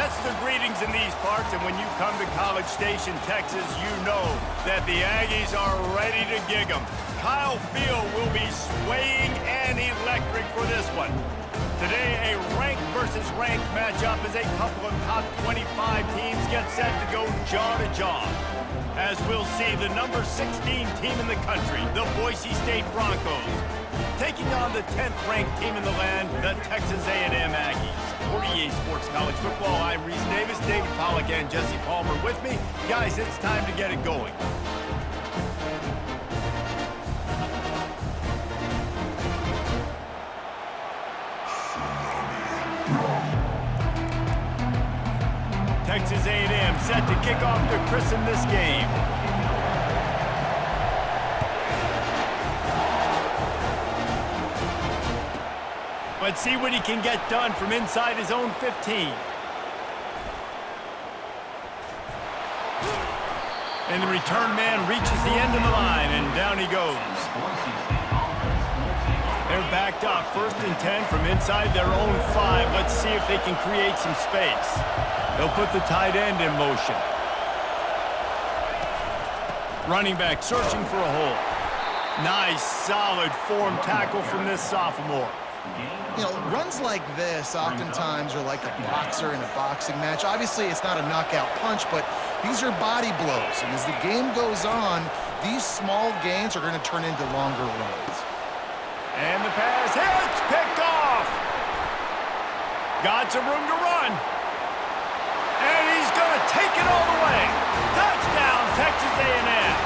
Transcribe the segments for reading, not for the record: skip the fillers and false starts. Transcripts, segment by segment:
That's the greetings in these parts, and when you come to College Station, Texas, you know that the Aggies are ready to gig 'em. Kyle Field will be swaying and electric for this one. Today, a ranked versus ranked matchup as a couple of top 25 teams get set to go jaw to jaw. As we'll see the number 16 team in the country, the Boise State Broncos, taking on the 10th ranked team in the land, the Texas A&M Aggies. For EA Sports College Football, I'm Reese Davis, David Pollack, and Jesse Palmer with me. Guys, it's time to get it going. Texas A&M set to kick off to christen this game. Let's see what he can get done from inside his own 15. And the return man reaches the end of the line, and down he goes. They're backed up, 1st and 10 from inside their own 5. Let's see if they can create some space. They'll put the tight end in motion. Running back searching for a hole. Nice, solid form tackle from this sophomore. You know, runs like this oftentimes are like a boxer in a boxing match. Obviously, it's not a knockout punch, but these are body blows. And as the game goes on, these small gains are going to turn into longer runs. And the pass hits, picked off. Got some room to run. And he's going to take it all the way. Touchdown, Texas A&M.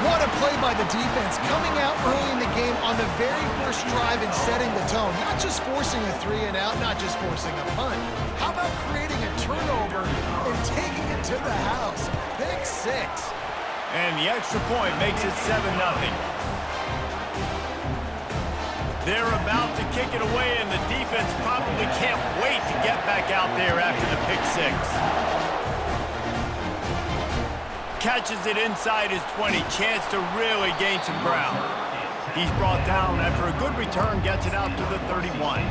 What a play by the defense, coming out early in the game on the very first drive and setting the tone. Not just forcing a 3-and-out, not just forcing a punt. How about creating a turnover and taking it to the house? Pick 6. And the extra point makes it 7-0. They're about to kick it away, and the defense probably can't wait to get back out there after the pick 6. Catches it inside his 20, chance to really gain some ground. He's brought down after a good return, gets it out to the 31.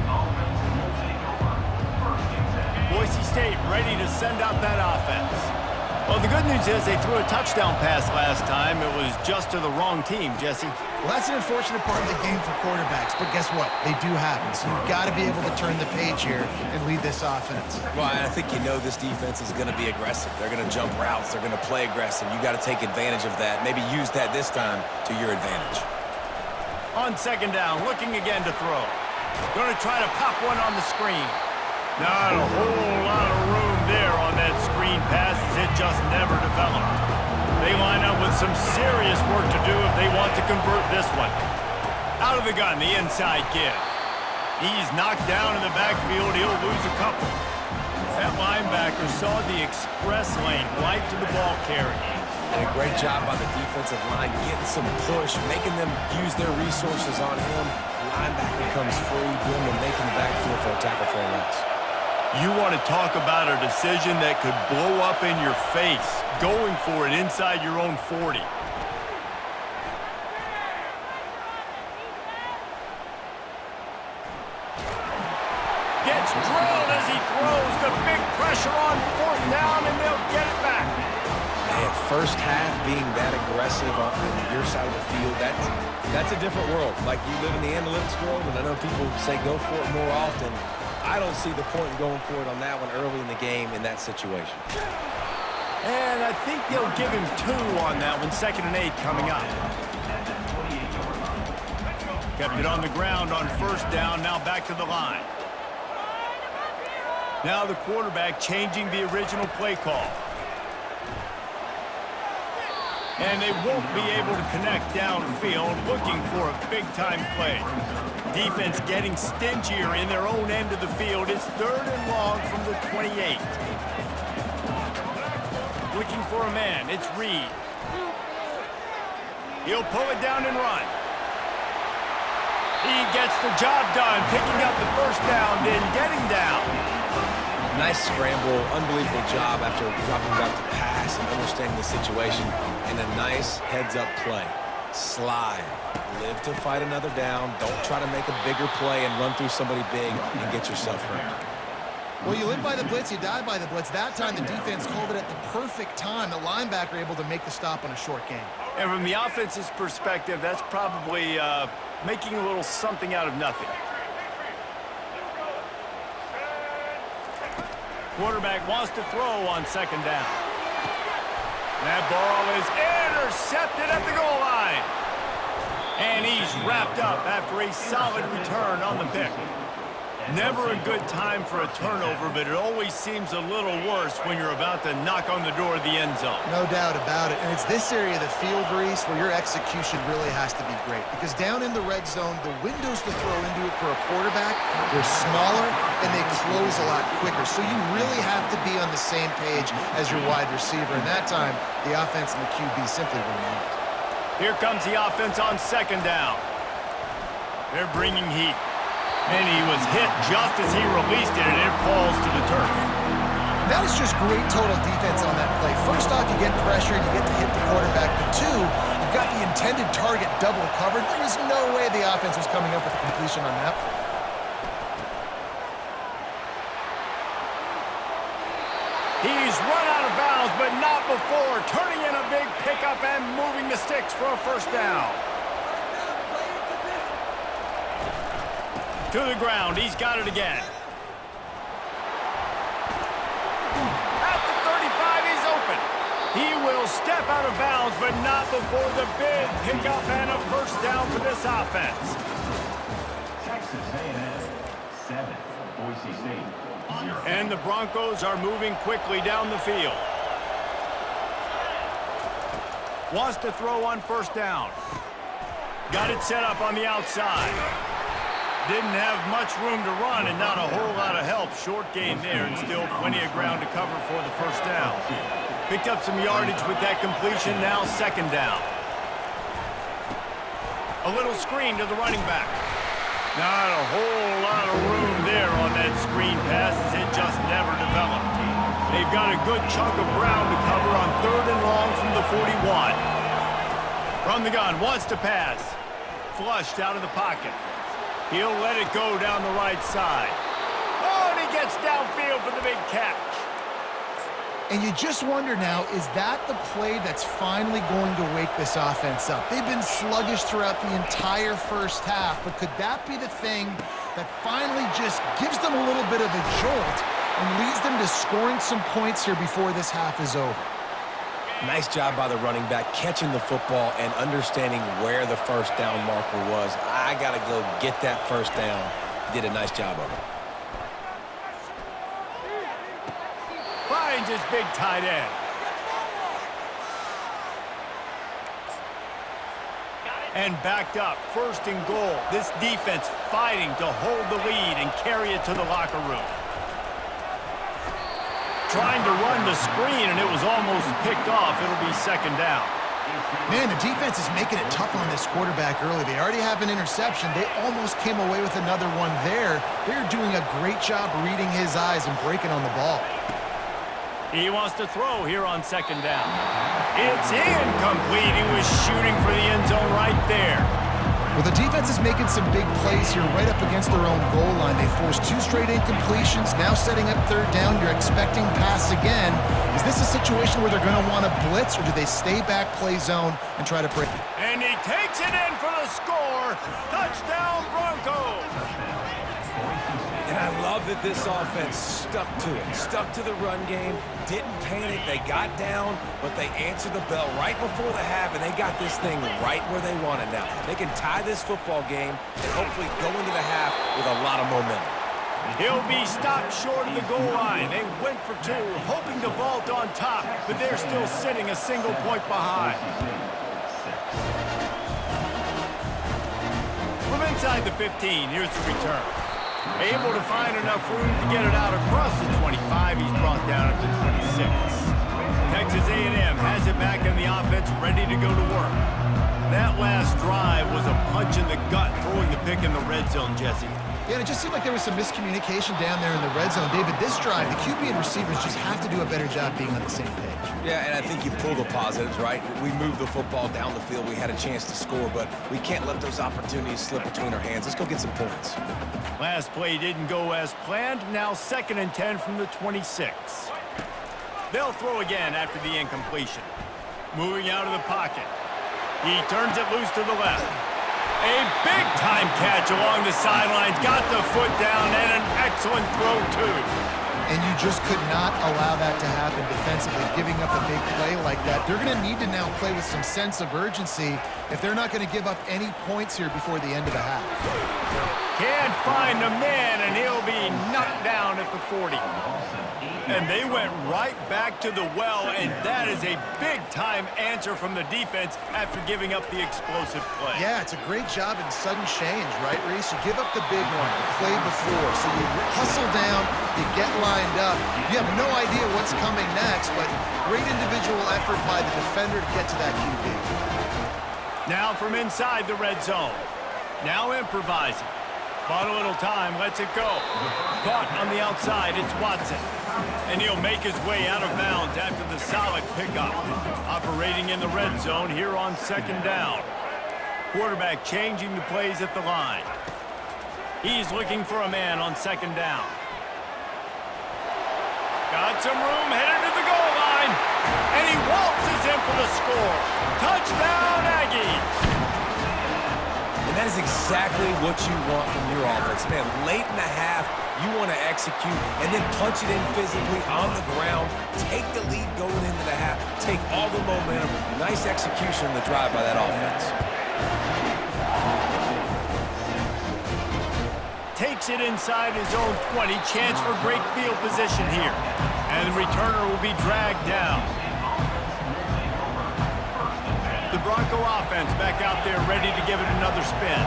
Boise State ready to send out that offense. Well, the good news is they threw a touchdown pass last time. It was just to the wrong team, Jesse. Well, that's an unfortunate part of the game for quarterbacks, but guess what? They do happen, so you've got to be able to turn the page here and lead this offense. Well, I think you know this defense is going to be aggressive. They're going to jump routes. They're going to play aggressive. You got to take advantage of that. Maybe use that this time to your advantage. On 2nd down, looking again to throw. Going to try to pop one on the screen. Not a whole lot of room there on that screen pass as it just never developed. They line up with some serious work to do if they want to convert this one. Out of the gun, the inside give. He's knocked down in the backfield. He'll lose a couple. That linebacker saw the express lane right to the ball carrier. And a great job by the defensive line, getting some push, making them use their resources on him. The linebacker comes free, boom, and making the backfield for a tackle for a loss. You want to talk about a decision that could blow up in your face, going for it inside your own 40. Gets drilled as he throws. The big pressure on 4th down, and they'll get it back. Man, first half being that aggressive on your side of the field, that's a different world. Like, you live in the analytics world, and I know people say go for it more often. I don't see the point in going for it on that one early in the game in that situation. And I think they'll give him 2 on that one, 2nd and 8 coming up. Kept it on the ground on 1st down, now back to the line. Now the quarterback changing the original play call. And they won't be able to connect downfield, looking for a big-time play. Defense getting stingier in their own end of the field. It's 3rd and long from the 28. Looking for a man. It's Reed. He'll pull it down and run. He gets the job done, picking up the 1st down, then getting down. Nice scramble, unbelievable job after dropping back to pass and understanding the situation, and a nice heads-up play. Slide. Live to fight another down. Don't try to make a bigger play and run through somebody big and get yourself hurt. Well, you live by the blitz, you die by the blitz. That time, the defense called it at the perfect time. The linebacker able to make the stop on a short gain. And from the offense's perspective, that's probably making a little something out of nothing. Quarterback wants to throw on second down. That ball is intercepted at the goal line. And he's wrapped up after a solid return on the pick. Never a good time for a turnover, but it always seems a little worse when you're about to knock on the door of the end zone. No doubt about it. And it's this area of the field, Reese, where your execution really has to be great. Because down in the red zone, the windows to throw into it for a quarterback, they're smaller and they close a lot quicker. So you really have to be on the same page as your wide receiver. And that time, the offense and the QB simply were not. Here comes the offense on second down. They're bringing heat. And he was hit just as he released it, and it falls to the turf. That is just great total defense on that play. First off, you get pressure, you get to hit the quarterback. But two, you've got the intended target double covered. There was no way the offense was coming up with a completion on that play. He's run out of bounds, but not before turning in a big pickup and moving the sticks for a first down. To the ground, he's got it again. At the 35, he's open. He will step out of bounds, but not before the big pickup and a first down for this offense. Texas A&M 7, Boise State 0. And the Broncos are moving quickly down the field. Wants to throw on first down. Got it set up on the outside. Didn't have much room to run and not a whole lot of help. Short gain there and still plenty of ground to cover for the first down. Picked up some yardage with that completion, now second down. A little screen to the running back. Not a whole lot of room there on that screen pass as it just never developed. They've got a good chunk of ground to cover on third and long from the 41. From the gun, wants to pass. Flushed out of the pocket. He'll let it go down the right side. Oh, and he gets downfield for the big catch. And you just wonder now, is that the play that's finally going to wake this offense up? They've been sluggish throughout the entire first half, but could that be the thing that finally just gives them a little bit of a jolt and leads them to scoring some points here before this half is over? Nice job by the running back, catching the football and understanding where the first down marker was. I got to go get that first down. He did a nice job of it. Finds his big tight end. And backed up, first and goal. This defense fighting to hold the lead and carry it to the locker room. Trying to run the screen, and it was almost picked off. It'll be second down. Man, the defense is making it tough on this quarterback early. They already have an interception. They almost came away with another one there. They're doing a great job reading his eyes and breaking on the ball. He wants to throw here on second down. It's incomplete. He was shooting for the end zone right there. Well, the defense is making some big plays here right up against their own goal line. They forced 2 straight incompletions, now setting up third down. You're expecting pass again. Is this a situation where they're going to want to blitz, or do they stay back, play zone, and try to break? And he takes it in for the score. Touchdown, Broncos. And I love that this offense stuck to it, stuck to the run game, didn't panic. They got down, but they answered the bell right before the half, and they got this thing right where they want it now. They can tie this football game and hopefully go into the half with a lot of momentum. He'll be stopped short of the goal line. They went for 2, hoping to vault on top, but they're still sitting a single point behind. From inside the 15, here's the return. Able to find enough room to get it out across the 25. He's brought down at the 26. Texas A&M has it back in the offense, ready to go to work. That last drive was a punch in the gut throwing the pick in the red zone, Jesse. Yeah, and it just seemed like there was some miscommunication down there in the red zone. David, this drive, the QB and receivers just have to do a better job being on the same page. Yeah, and I think you pull the positives, right? We moved the football down the field. We had a chance to score, but we can't let those opportunities slip between our hands. Let's go get some points. Last play didn't go as planned. Now 2nd and 10 from the 26. They'll throw again after the incompletion. Moving out of the pocket. He turns it loose to the left. A big-time catch along the sidelines. Got the foot down and an excellent throw, too. And you just could not allow that to happen defensively, giving up a big play like that. They're going to need to now play with some sense of urgency if they're not going to give up any points here before the end of the half. Can't find the man, and he'll be knocked down at the 40. And they went right back to the well, and that is a big-time answer from the defense after giving up the explosive play. Yeah, it's a great job in sudden change, right, Reese? You give up the big one, the play before, so you hustle down, you get lined up. You have no idea what's coming next, but great individual effort by the defender to get to that QB. Now from inside the red zone. Now improvising. Bought a little time, lets it go. Caught on the outside, it's Watson. And he'll make his way out of bounds after the solid pickup. Operating in the red zone here on 2nd down. Quarterback changing the plays at the line. He's looking for a man on 2nd down. Got some room, headed to the goal line. And he waltzes in for the score. Touchdown, Aggies! And that is exactly what you want from your offense. Man, late in the half, you want to execute and then punch it in physically on the ground, take the lead going into the half, take all the momentum. Nice execution on the drive by that offense. Takes it inside his own 20. Chance for great field position here. And the returner will be dragged down. The Bronco offense back out there ready to give it another spin.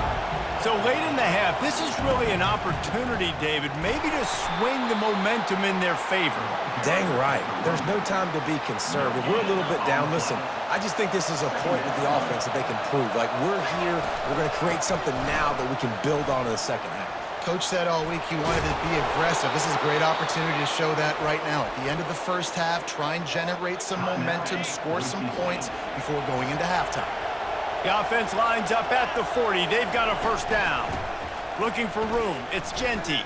So late in the half, this is really an opportunity, David, maybe to swing the momentum in their favor. Dang right. There's no time to be conservative. We're a little bit down. Listen, I just think this is a point with the offense that they can prove. Like, we're here, we're going to create something now that we can build on in the second half. Coach said all week he wanted to be aggressive. This is a great opportunity to show that right now. At the end of the first half, try and generate some momentum, score some points before going into halftime. The offense lines up at the 40. They've got a 1st down. Looking for room. It's Genty.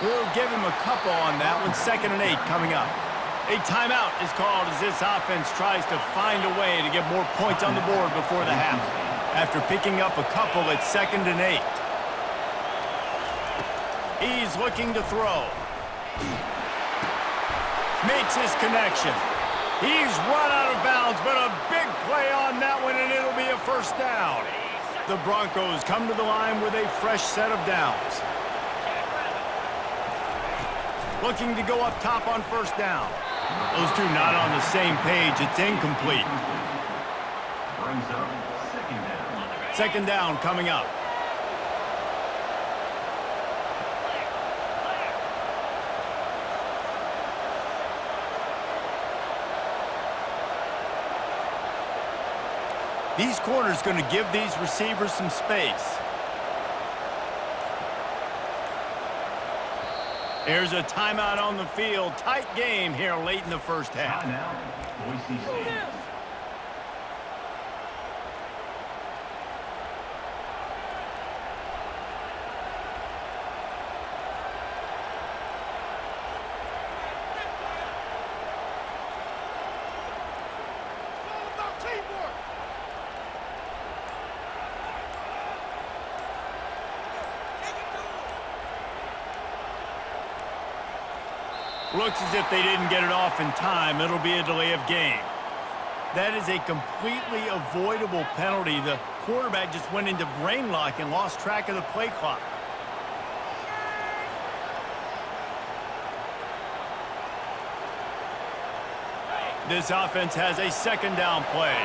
We'll give him a couple on that one. 2nd and 8 coming up. A timeout is called as this offense tries to find a way to get more points on the board before the half. After picking up a couple, it's 2nd and 8. He's looking to throw. Makes his connection. He's run out of bounds, but a big play on that one, and it'll be a 1st down. The Broncos come to the line with a fresh set of downs. Looking to go up top on 1st down. Those two not on the same page. It's incomplete. Brings up 2nd down. 2nd down coming up. These corners going to give these receivers some space. There's a timeout on the field. Tight game here late in the first half. Timeout, Boise State. Looks as if they didn't get it off in time. It'll be a delay of game. That is a completely avoidable penalty. The quarterback just went into brain lock and lost track of the play clock. This offense has a 2nd down play.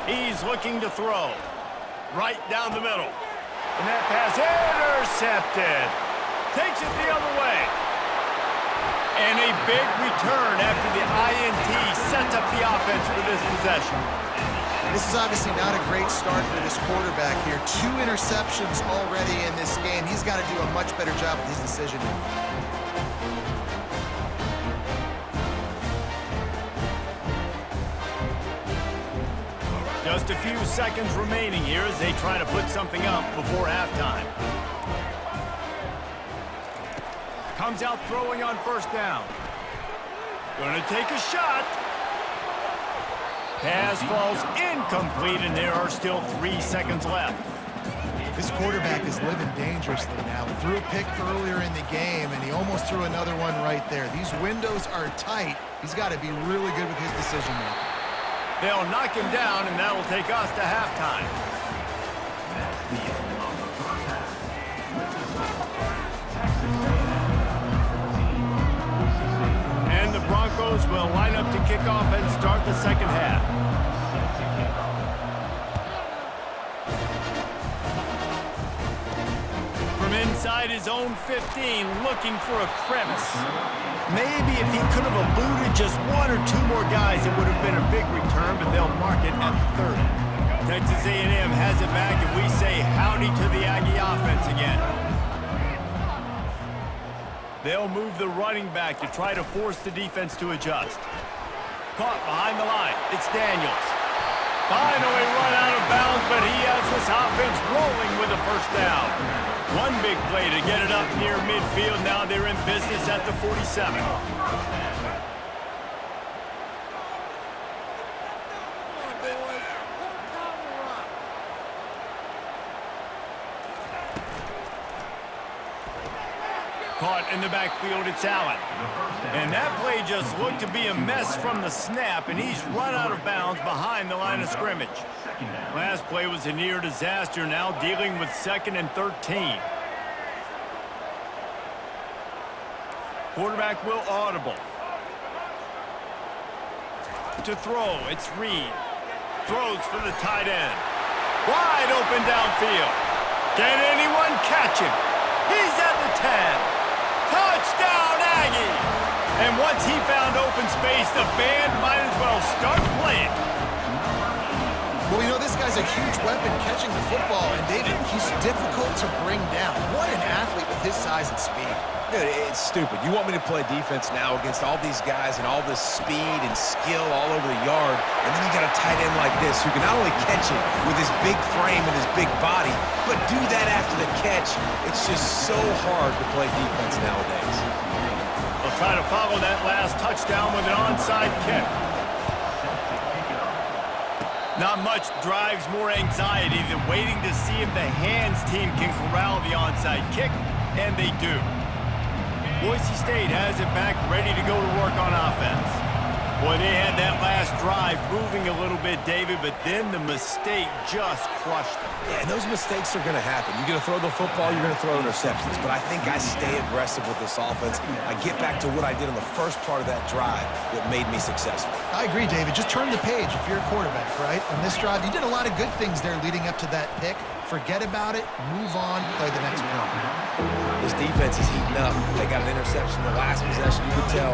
He's looking to throw. Right down the middle. And that pass intercepted. Takes it the other way. And a big return after the INT sets up the offense for this possession. This is obviously not a great start for this quarterback here. 2 interceptions already in this game. He's got to do a much better job with his decision-making. Just a few seconds remaining here as they try to put something up before halftime. Comes out throwing on first down. Gonna take a shot. Pass falls incomplete, and there are still 3 seconds left. This quarterback is living dangerously now. Threw a pick earlier in the game, and he almost threw another one right there. These windows are tight. He's got to be really good with his decision-making. They'll knock him down, and that will take us to halftime. And the Broncos will line up to kick off and start the second half. From inside his own 15, looking for a crevice. Maybe if he could have eluded just 1 or 2 more guys, it would have been a big return, but they'll mark it at the 30. Texas A&M has it back, and we say howdy to the Aggie offense again. They'll move the running back to try to force the defense to adjust. Caught behind the line. It's Daniels. Finally run out of bounds, but he has this offense rolling with a first down. One big play to get it up near midfield. Now they're in business at the 47. Caught in the backfield, it's Allen. And that play just looked to be a mess from the snap, and he's run out of bounds behind the line of scrimmage. Last play was a near disaster, now dealing with 2nd and 13. Quarterback will audible. To throw, it's Reed. Throws for the tight end. Wide open downfield. Can anyone catch him? He's at the 10. Touchdown, Aggie! And once he found open space, the band might as well start playing. Well, you know, this guy's a huge weapon catching the football, and David, he's difficult to bring down. What an athlete with his size and speed. Dude, it's stupid. You want me to play defense now against all these guys and all this speed and skill all over the yard, and then you got a tight end like this who can not only catch it with his big frame and his big body, but do that after the catch. It's just so hard to play defense nowadays. They'll try to follow that last touchdown with an onside kick. Not much drives more anxiety than waiting to see if the hands team can corral the onside kick, and they do. Boise State has it back, ready to go to work on offense. Boy, they had that last drive moving a little bit, David, but then the mistake just crushed them. Yeah, and those mistakes are going to happen. You're going to throw the football, you're going to throw interceptions. But I think I stay aggressive with this offense. I get back to what I did in the first part of that drive that made me successful. I agree, David. Just turn the page if you're a quarterback, right? On this drive, you did a lot of good things there leading up to that pick. Forget about it, move on, play the next play. This defense is heating up. They got an interception the last possession. You could tell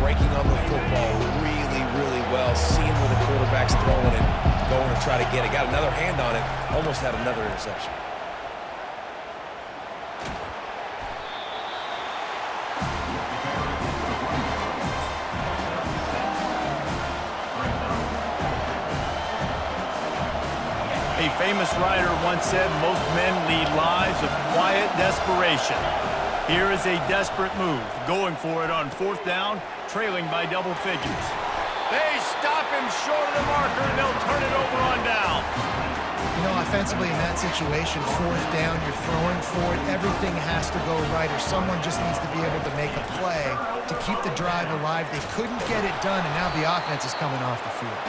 breaking on the football really, really well, seeing where the quarterback's throwing it, going to try to get it. Got another hand on it, almost had another interception. A famous writer once said, most men lead lives of quiet desperation. Here is a desperate move, going for it on 4th down, trailing by double figures. They stop him short of the marker, and they'll turn it over on down. You know, offensively in that situation, 4th down, you're throwing for it, everything has to go right, or someone just needs to be able to make a play to keep the drive alive. They couldn't get it done, and now the offense is coming off the field.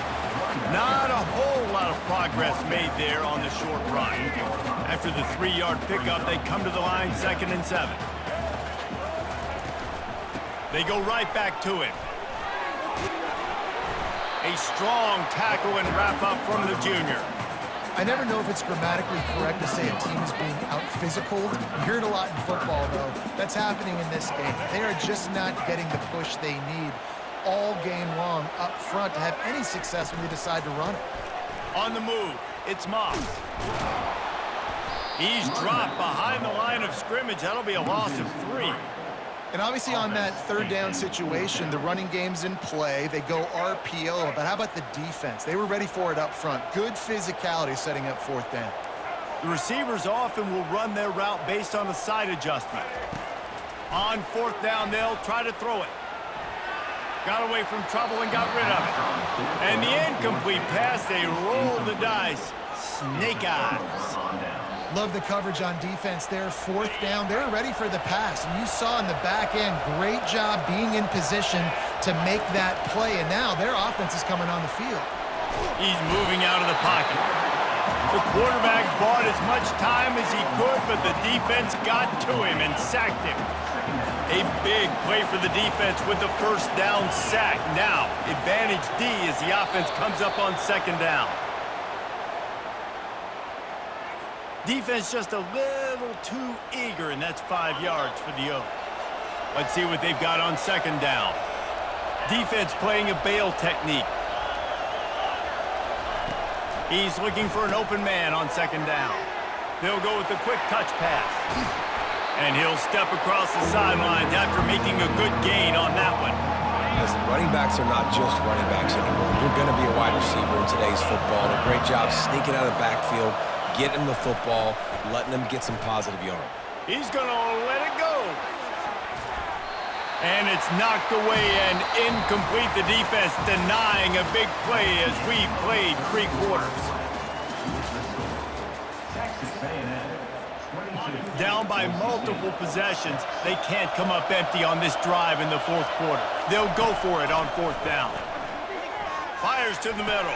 Not a whole lot of progress made there on the short run. After the 3-yard pickup, they come to the line 2nd and 7. They go right back to him. A strong tackle and wrap up from the junior. I never know if it's grammatically correct to say a team is being out-physicaled. You hear it a lot in football, though. That's happening in this game. They are just not getting the push they need all game long up front to have any success when they decide to run it. On the move, it's Moss. He's dropped behind the line of scrimmage. That'll be a loss of 3. And obviously on that third down situation, the running game's in play. They go RPO, but how about the defense? They were ready for it up front. Good physicality setting up fourth down. The receivers often will run their route based on a side adjustment. On fourth down, they'll try to throw it. Got away from trouble and got rid of it. And the incomplete pass, they roll the dice. Snake eyes. Love the coverage on defense there. Fourth down, they're ready for the pass. And you saw in the back end, great job being in position to make that play. And now their offense is coming on the field. He's moving out of the pocket. The quarterback bought as much time as he could, but the defense got to him and sacked him. A big play for the defense with the first down sack. Now, advantage D as the offense comes up on second down. Defense just a little too eager, and that's 5 yards for the Oaks. Let's see what they've got on second down. Defense playing a bail technique. He's looking for an open man on second down. They'll go with a quick touch pass. And he'll step across the sidelines after making a good gain on that one. Listen, running backs are not just running backs anymore. You're going to be a wide receiver in today's football. A great job sneaking out of the backfield, getting the football, letting them get some positive yards. He's going to let it go. And it's knocked away and incomplete. The defense denying a big play as we've played 3 quarters. Down by multiple possessions, they can't come up empty on this drive in the fourth quarter. They'll go for it on fourth down. Fires to the middle.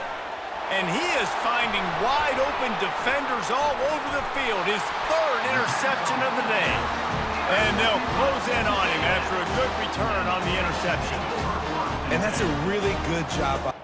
And he is finding wide open defenders all over the field. His 3rd interception of the day. And they'll close in on him after a good return on the interception. And that's a really good job by